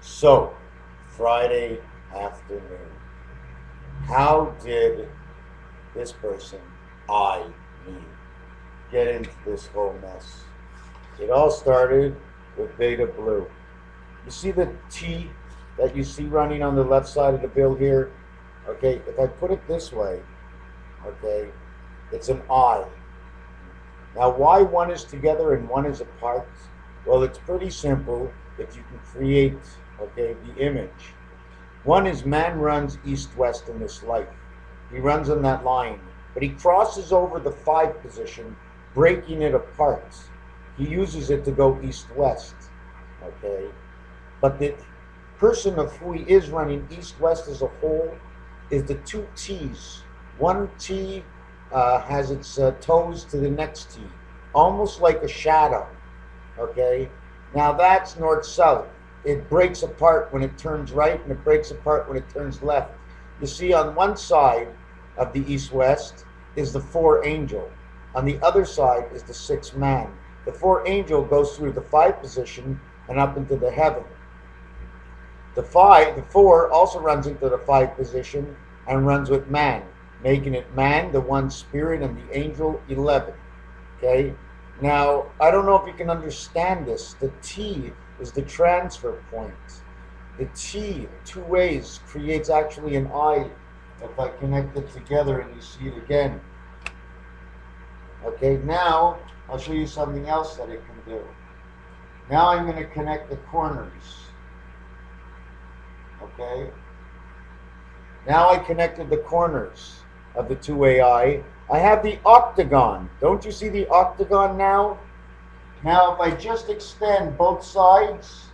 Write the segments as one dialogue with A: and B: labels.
A: So, Friday afternoon, how did this person, me, get into this whole mess? It all started with Beta Blue. You see the T that you see running on the left side of the bill here? Okay, if I put it this way, okay, it's an I. Now, why one is together and one is apart? Well, it's pretty simple if you can create, okay, the image. One is man runs east-west in this life. He runs on that line, but he crosses over the 5 position, breaking it apart. He uses it to go east-west, okay? But the person of who he is running east-west as a whole is the 2 T's. One T has its toes to the next T, almost like a shadow, okay? Now that's north-south. It breaks apart when it turns right, and it breaks apart when it turns left. You see, on one side of the east-west is the 4 angel. On the other side is the 6 man. The 4 angel goes through the 5 position and up into the heaven. The 4 also runs into the 5 position and runs with man, making it man, the 1 spirit, and the angel 11. Okay? Now, I don't know if you can understand this. The T is the transfer point. The T, 2 ways, creates actually an I if I connect it together and you see it again. Okay, now I'll show you something else that it can do. Now I'm going to connect the corners. Okay? Now I connected the corners of the 2-way I. I have the octagon. Don't you see the octagon now? Now if I just extend both sides,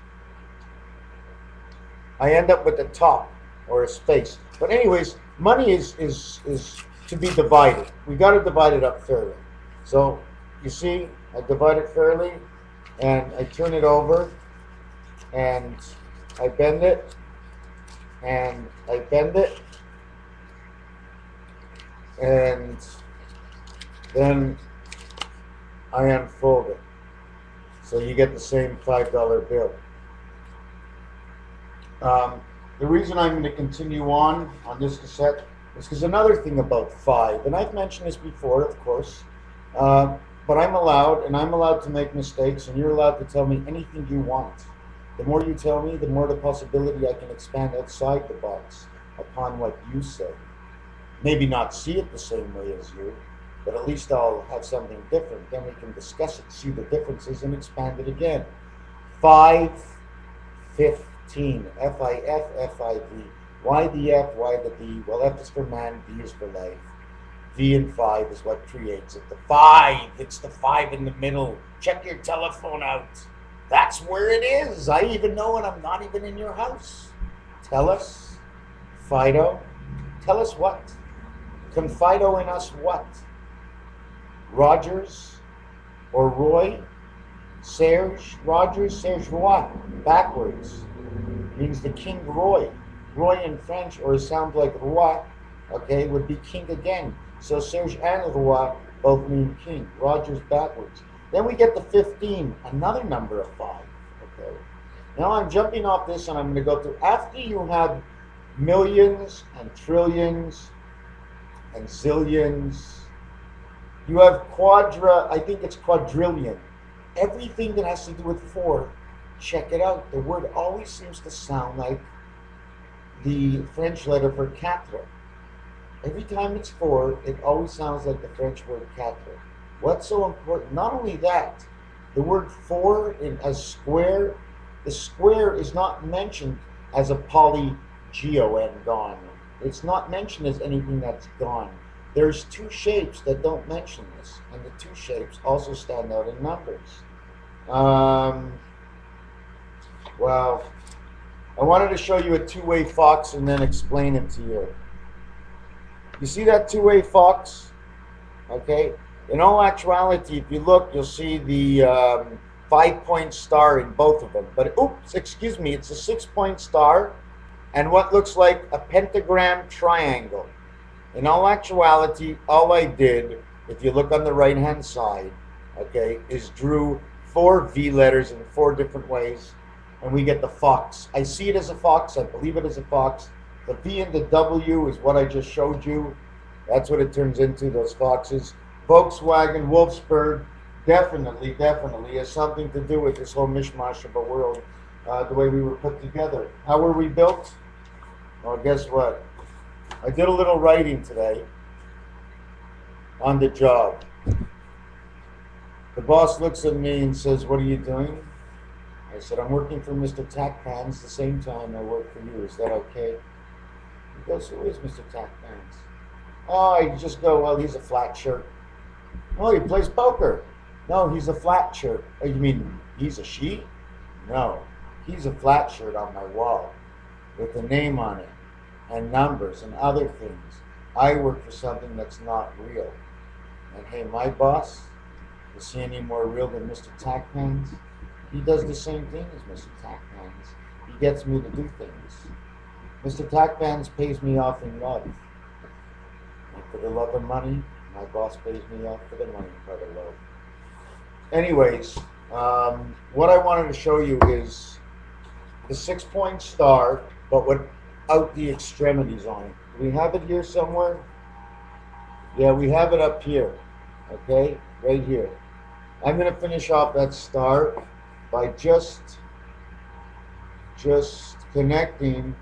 A: I end up with a top or a space. But anyways, money is to be divided. We got to divide it up fairly. So you see, I divide it fairly, and I turn it over, and I bend it, and I bend it, and then I unfold it. So you get the same $5 bill. The reason I'm going to continue on this cassette is because another thing about 5, and I've mentioned this before, of course, but I'm allowed to make mistakes, and you're allowed to tell me anything you want. The more you tell me, the more the possibility I can expand outside the box upon what you say. Maybe not see it the same way as you, but at least I'll have something different. Then we can discuss it, see the differences, and expand it again. 5, 15. F-I-F, F-I-V. Why the F? Why the V? Well, F is for man, V is for life. V and 5 is what creates it. The 5, it's the 5 in the middle. Check your telephone out. That's where it is. I even know when I'm not even in your house. Tell us, Fido. Tell us what? Confido in us what? Rogers or Roy? Serge? Rogers? Serge Roy. Backwards. Means the King Roy. Roy in French, or it sounds like Roi, okay, would be king again. So Serge and Roi both mean king. Rogers backwards. Then we get the 15, another number of 5. Okay. Now I'm jumping off this and I'm going to go through. After you have millions and trillions and zillions, you have I think it's quadrillion. Everything that has to do with 4, check it out. The word always seems to sound like the French letter for quatre. Every time it's 4, it always sounds like the French word quatre. What's so important? Not only that, the word 4 in a square, the square is not mentioned as a polygon gone. It's not mentioned as anything that's gone. There's 2 shapes that don't mention this, and the 2 shapes also stand out in numbers. Well, I wanted to show you a 2-way fox and then explain it to you. You see that 2-way fox? Okay. In all actuality, if you look, you'll see the 5-point star in both of them. But oops, excuse me, it's a 6-point star and what looks like a pentagram triangle. In all actuality, all I did, if you look on the right-hand side, okay, is drew 4 V letters in 4 different ways, and we get the fox. I see it as a fox. I believe it as a fox. The V and the W is what I just showed you. That's what it turns into, those foxes. Volkswagen, Wolfsburg, definitely has something to do with this whole mishmash of a world, the way we were put together. How were we built? Well, guess what? I did a little writing today on the job. The boss looks at me and says, "What are you doing?" I said, "I'm working for MrTacpans's the same time I work for you. Is that okay?" He goes, "Who is MrTacpans's?" Oh, I just go, "Well, he's a flat shirt." "Oh, he plays poker." "No, he's a flat shirt." "Oh, you mean he's a she?" "No, he's a flat shirt on my wall with a name on it and numbers and other things. I work for something that's not real. And hey, my boss, is he any more real than MrTacpans's? He does the same thing as MrTacpans's. He gets me to do things. MrTacpans's pays me off in love. And for the love of money, my boss pays me off for the money part of love." Anyways, what I wanted to show you is the 6-point star, but without the extremities on it. Do we have it here somewhere? Yeah, we have it up here. Okay, right here. I'm going to finish off that star by just connecting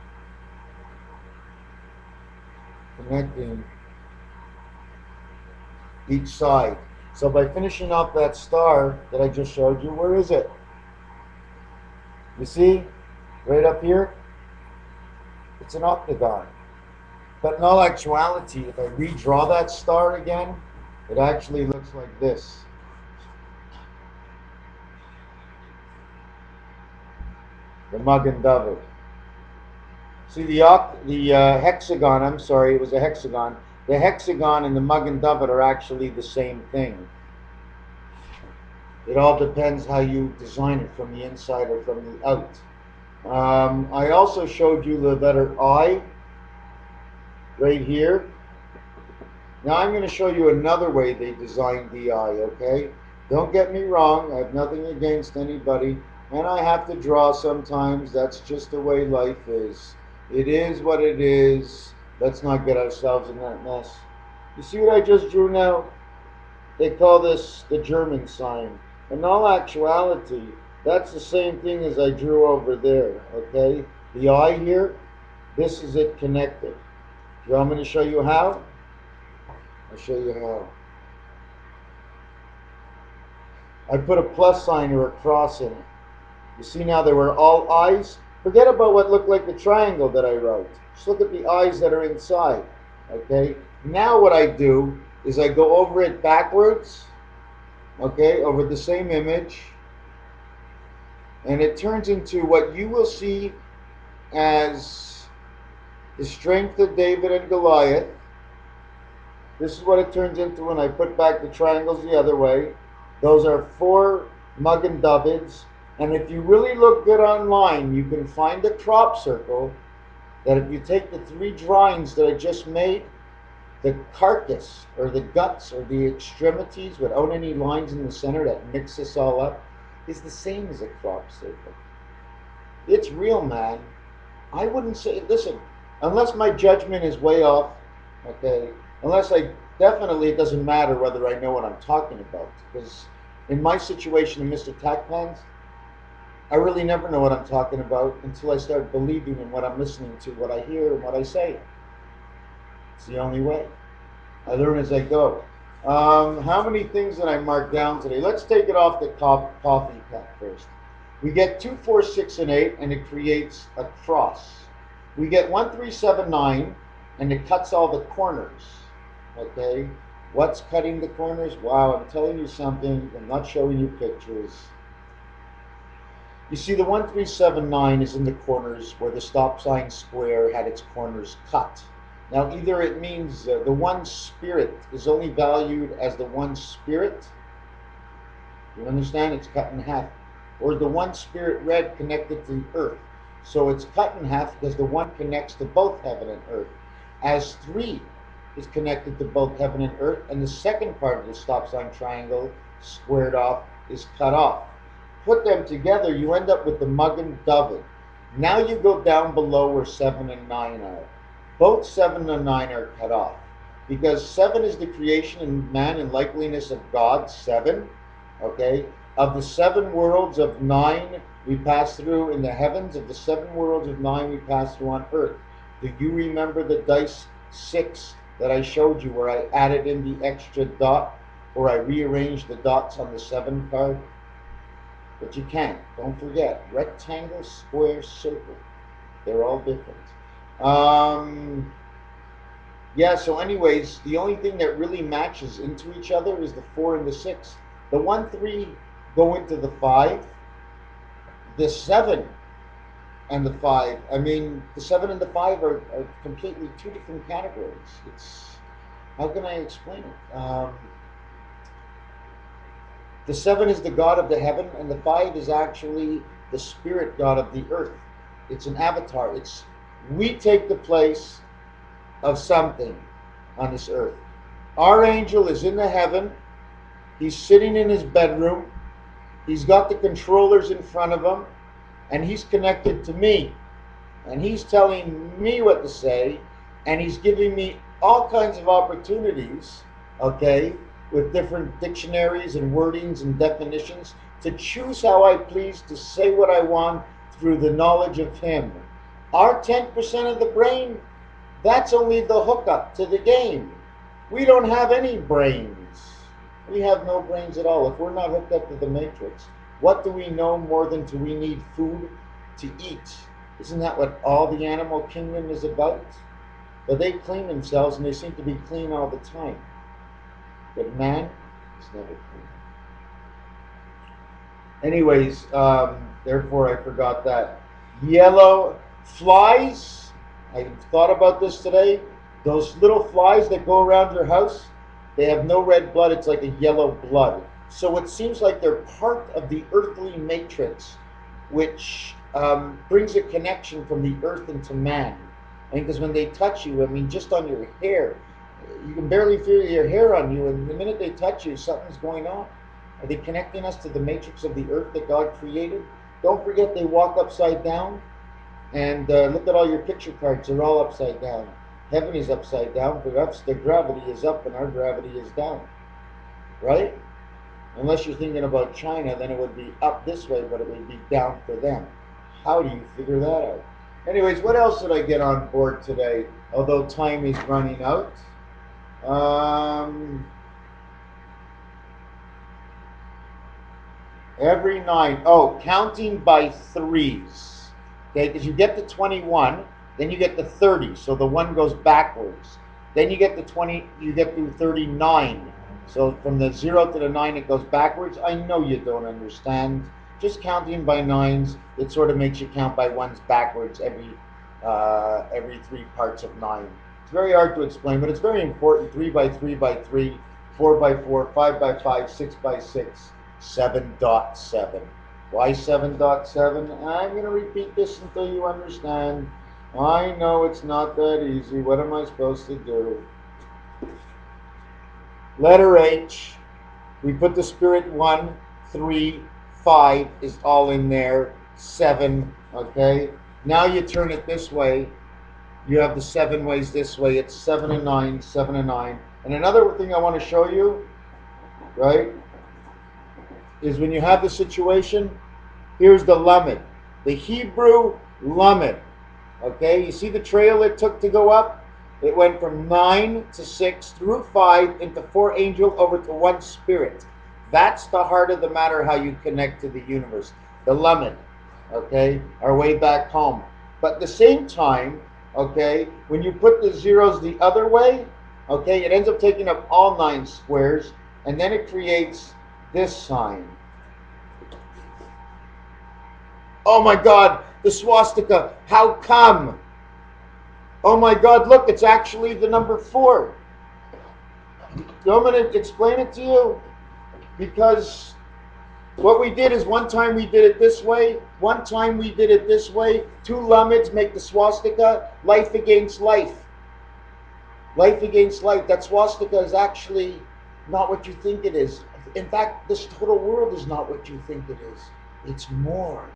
A: each side. So by finishing off that star that I just showed you, where is it? You see, right up here, it's an octagon. But in all actuality, if I redraw that star again, it actually looks like this. The Magen David. See, the hexagon, I'm sorry, it was a hexagon. The hexagon and the Magen David are actually the same thing. It all depends how you design it, from the inside or from the out. I also showed you the letter I right here. Now I'm going to show you another way they designed the I, okay? Don't get me wrong, I have nothing against anybody, and I have to draw sometimes. That's just the way life is. It is what it is. Let's not get ourselves in that mess. You see what I just drew now? They call this the German sign. In all actuality, that's the same thing as I drew over there, okay? The I here, this is it connected. Do you want me to show you how? I'll show you how. I put a plus sign or a cross in it. You see now there were all eyes. Forget about what looked like the triangle that I wrote. Just look at the eyes that are inside. Okay? Now what I do is I go over it backwards. Okay? Over the same image. And it turns into what you will see as the strength of David and Goliath. This is what it turns into when I put back the triangles the other way. Those are 4 Magen Davids. And if you really look good online, you can find a crop circle that if you take the 3 drawings that I just made, the carcass or the guts or the extremities without any lines in the center that mix this all up is the same as a crop circle. It's real, man. I wouldn't say, listen, unless my judgment is way off, okay, definitely it doesn't matter whether I know what I'm talking about, because in my situation in MrTacpans's, I really never know what I'm talking about until I start believing in what I'm listening to, what I hear, and what I say. It's the only way. I learn as I go. How many things did I mark down today? Let's take it off the coffee cup first. We get 2, 4, 6, and 8, and it creates a cross. We get 1, 3, 7, 9, and it cuts all the corners. Okay? What's cutting the corners? Wow, I'm telling you something. I'm not showing you pictures. You see, the 1, 3, 7, 9 is in the corners where the stop sign square had its corners cut. Now, either it means the one spirit is only valued as the one spirit. You understand? It's cut in half. Or the one spirit red connected to the earth. So it's cut in half because the one connects to both heaven and earth. As 3 is connected to both heaven and earth, and the second part of the stop sign triangle, squared off, is cut off. put them together, you end up with the Magen David. Now you go down below where 7 and 9 are. Both 7 and 9 are cut off. Because 7 is the creation in man in likeliness of God, 7. Okay? Of the 7 worlds of 9 we pass through in the heavens, of the 7 worlds of 9 we pass through on earth. Do you remember the dice 6 that I showed you where I added in the extra dot, or I rearranged the dots on the 7 card? But you can't. Don't forget. Rectangle, square, circle. They're all different. Yeah, so anyways, the only thing that really matches into each other is the 4 and the 6. The 1, 3 go into the 5. The 7 and the 5, I mean, the 7 and the 5 are completely 2 different categories. It's, how can I explain it? The 7 is the God of the heaven, and the 5 is actually the spirit God of the earth. It's an avatar. It's, we take the place of something on this earth. Our angel is in the heaven. He's sitting in his bedroom. He's got the controllers in front of him, and he's connected to me. And he's telling me what to say, and he's giving me all kinds of opportunities, okay, with different dictionaries and wordings and definitions to choose how I please, to say what I want through the knowledge of him. Our 10% of the brain, that's only the hookup to the game. We don't have any brains. We have no brains at all. If we're not hooked up to the matrix, what do we know more than do we need food to eat? Isn't that what all the animal kingdom is about? But they clean themselves, and they seem to be clean all the time. But man is never clean. Anyways, therefore I forgot that. Yellow flies. I thought about this today. Those little flies that go around your house, they have no red blood. It's like a yellow blood. So it seems like they're part of the earthly matrix, which brings a connection from the earth into man. I mean, because when they touch you, I mean, just on your hair, you can barely feel your hair on you, and the minute they touch you, something's going on. Are they connecting us to the matrix of the earth that God created? Don't forget they walk upside down, and look at all your picture cards. They're all upside down. Heaven is upside down, perhaps the gravity is up and our gravity is down. Right? Unless you're thinking about China, then it would be up this way, but it would be down for them. How do you figure that out? Anyways, what else did I get on board today? Although time is running out. Every 9. Oh, counting by 3s. Okay, because you get to 21, then you get to 30, so the 1 goes backwards. Then you get to 20, you get to 39. So from the 0 to the 9, it goes backwards. I know you don't understand. Just counting by 9s, it sort of makes you count by 1s backwards every 3 parts of 9. It's very hard to explain, but it's very important. 3 by 3 by 3, 4 by 4, 5 by 5, 6 by 6, 7.7. Why 7.7? I'm going to repeat this until you understand. I know it's not that easy. What am I supposed to do? Letter H. We put the spirit 1, 3, 5 is all in there. 7, okay? Now you turn it this way. You have the 7 ways this way. It's 7 and 9, 7 and 9. And another thing I want to show you, right, is when you have the situation, here's the lamed, the Hebrew lamed. Okay, you see the trail it took to go up? It went from 9 to 6 through 5 into 4 angel over to 1 spirit. That's the heart of the matter, how you connect to the universe. The lamed, okay, our way back home. But at the same time, okay, when you put the zeros the other way, okay, it ends up taking up all 9 squares, and then it creates this sign. Oh my God, the swastika, how come? Oh my God, look, it's actually the number 4. You want me to explain it to you? Because what we did is one time we did it this way, one time we did it this way. 2 lameds make the swastika, life against life. Life against life. That swastika is actually not what you think it is. In fact, this total world is not what you think it is. It's more.